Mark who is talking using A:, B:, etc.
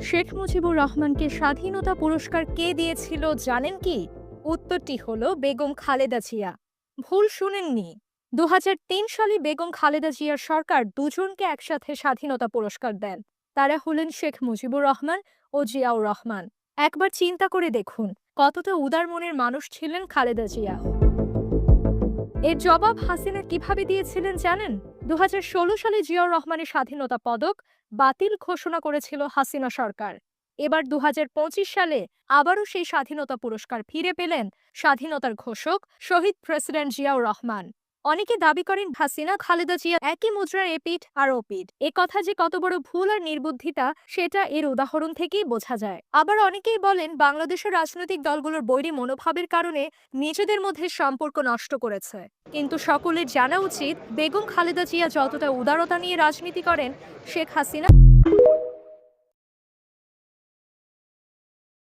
A: শেখ মুজিবুর রহমানকে স্বাধীনতা পুরস্কার কে দিয়েছিল জানেন কি? উত্তরটি হলো বেগম খালেদা জিয়া। ভুল শুনেননি। ২০০৩ সালে বেগম খালেদা জিয়ার সরকার দুজনকে একসাথে স্বাধীনতা পুরস্কার দেন। তারা হলেন শেখ মুজিবুর রহমান ও জিয়াউর রহমান। একবার চিন্তা করে দেখুন, কতটা উদার মনের মানুষ ছিলেন খালেদা জিয়া। এর জবাব হাসিনা কিভাবে দিয়েছিলেন জানেন? ২০১৬ সালে জিয়াউর রহমানের স্বাধীনতা পদক বাতিল ঘোষণা করেছিল হাসিনা সরকার। এবার ২০২৫ সালে আবারও সেই স্বাধীনতা পুরস্কার ফিরে পেলেন স্বাধীনতার ঘোষক শহীদ প্রেসিডেন্ট জিয়াউর রহমান। অনেকে দাবি করেন হাসিনা খালেদা জিয়া একই মুদ্রার এপিঠ আর ওপিঠ। এ কথা যে কত বড় ভুল আর নির্বুদ্ধিতা সেটা এর উদাহরণ থেকেই বোঝা যায়। আবার অনেকেই বলেন বাংলাদেশের রাজনৈতিক দলগুলোর বৈরী মনোভাবের কারণে নিজেদের মধ্যে সম্পর্ক নষ্ট করেছে। কিন্তু সকলের জানা উচিত বেগম খালেদা জিয়া যতটা উদারতা নিয়ে রাজনীতি করেন, শেখ হাসিনা